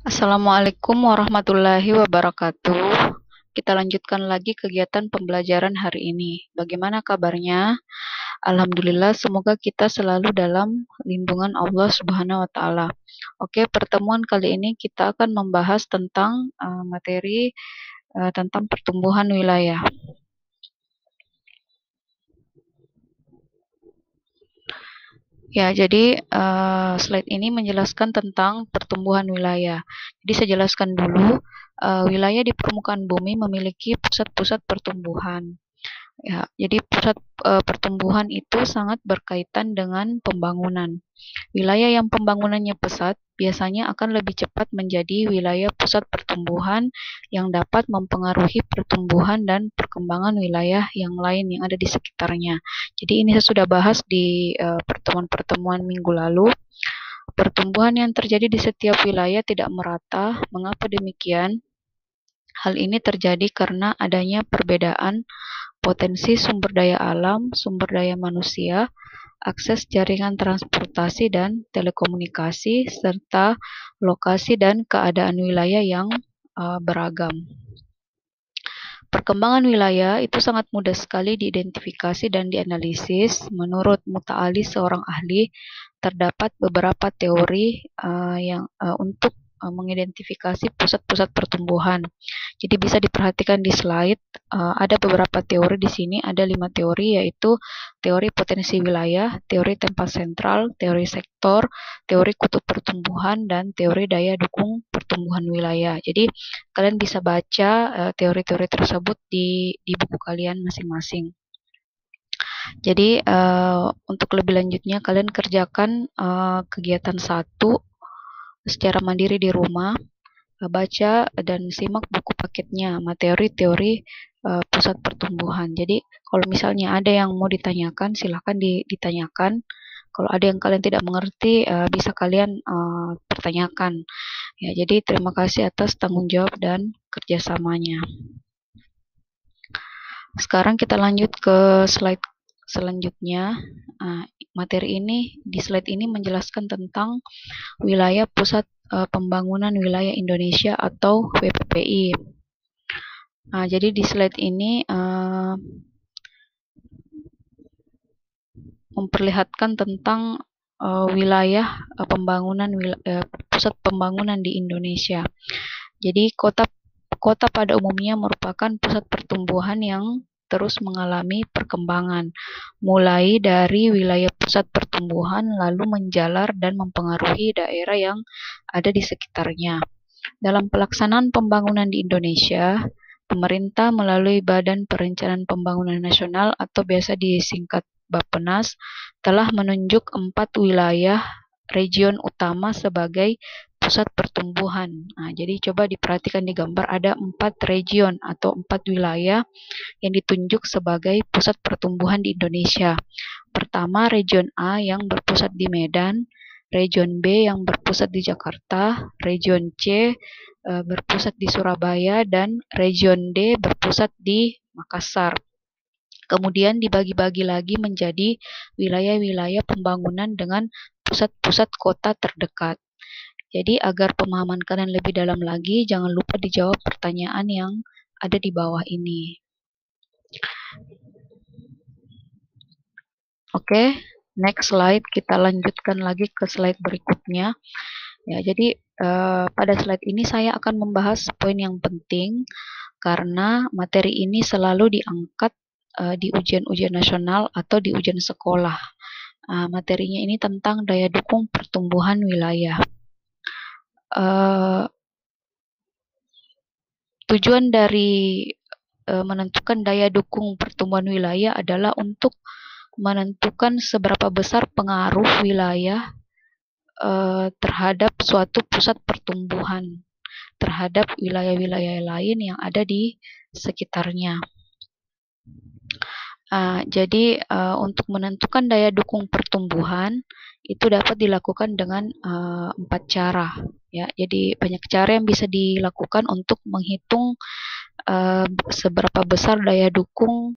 Assalamualaikum warahmatullahi wabarakatuh. Kita lanjutkan lagi kegiatan pembelajaran hari ini. Bagaimana kabarnya? Alhamdulillah, semoga kita selalu dalam lindungan Allah Subhanahu wa taala. Oke, pertemuan kali ini kita akan membahas tentang materi tentang pertumbuhan wilayah. Ya, jadi slide ini menjelaskan tentang pertumbuhan wilayah. Jadi saya jelaskan dulu, wilayah di permukaan bumi memiliki pusat-pusat pertumbuhan. Ya, jadi pusat pertumbuhan itu sangat berkaitan dengan pembangunan. Wilayah yang pembangunannya pesat biasanya akan lebih cepat menjadi wilayah pusat pertumbuhan yang dapat mempengaruhi pertumbuhan dan perkembangan wilayah yang lain yang ada di sekitarnya. Jadi ini saya sudah bahas di pertemuan-pertemuan minggu lalu. Pertumbuhan yang terjadi di setiap wilayah tidak merata. Mengapa demikian? Hal ini terjadi karena adanya perbedaan potensi sumber daya alam, sumber daya manusia, akses jaringan transportasi dan telekomunikasi, serta lokasi dan keadaan wilayah yang beragam. Perkembangan wilayah itu sangat mudah sekali diidentifikasi dan dianalisis. Menurut Muta'ali, seorang ahli, terdapat beberapa teori untuk mengidentifikasi pusat-pusat pertumbuhan. Jadi bisa diperhatikan di slide, ada beberapa teori di sini, ada 5 teori, yaitu teori potensi wilayah, teori tempat sentral, teori sektor, teori kutub pertumbuhan, dan teori daya dukung pertumbuhan wilayah. Jadi kalian bisa baca teori-teori tersebut di buku kalian masing-masing. Jadi untuk lebih lanjutnya kalian kerjakan kegiatan 1 secara mandiri di rumah, baca dan simak buku paketnya materi teori pusat pertumbuhan. Jadi kalau misalnya ada yang mau ditanyakan, silahkan ditanyakan. Kalau ada yang kalian tidak mengerti, bisa kalian pertanyakan. Ya, jadi terima kasih atas tanggung jawab dan kerjasamanya. Sekarang kita lanjut ke slide selanjutnya. Materi ini di slide ini menjelaskan tentang wilayah pusat pembangunan wilayah Indonesia atau WPPI. Jadi di slide ini memperlihatkan tentang wilayah pusat pembangunan di Indonesia. Jadi kota pada umumnya merupakan pusat pertumbuhan yang terus mengalami perkembangan, mulai dari wilayah pusat pertumbuhan lalu menjalar dan mempengaruhi daerah yang ada di sekitarnya. Dalam pelaksanaan pembangunan di Indonesia, pemerintah melalui Badan Perencanaan Pembangunan Nasional atau biasa disingkat Bappenas telah menunjuk 4 wilayah region utama sebagai pusat pertumbuhan. Jadi coba diperhatikan di gambar, ada 4 region atau 4 wilayah yang ditunjuk sebagai pusat pertumbuhan di Indonesia. Pertama, region A yang berpusat di Medan, region B yang berpusat di Jakarta, region C berpusat di Surabaya, dan region D berpusat di Makassar. Kemudian dibagi-bagi lagi menjadi wilayah-wilayah pembangunan dengan pusat-pusat kota terdekat. Jadi agar pemahaman kalian lebih dalam lagi, jangan lupa dijawab pertanyaan yang ada di bawah ini. Oke, next slide. Kita lanjutkan lagi ke slide berikutnya. Ya, jadi pada slide ini saya akan membahas poin yang penting karena materi ini selalu diangkat di ujian-ujian nasional atau di ujian sekolah. Materinya ini tentang daya dukung pertumbuhan wilayah. Tujuan dari menentukan daya dukung pertumbuhan wilayah adalah untuk menentukan seberapa besar pengaruh wilayah terhadap suatu pusat pertumbuhan terhadap wilayah-wilayah lain yang ada di sekitarnya. Jadi untuk menentukan daya dukung pertumbuhan itu dapat dilakukan dengan 4 cara. Ya, jadi banyak cara yang bisa dilakukan untuk menghitung seberapa besar daya dukung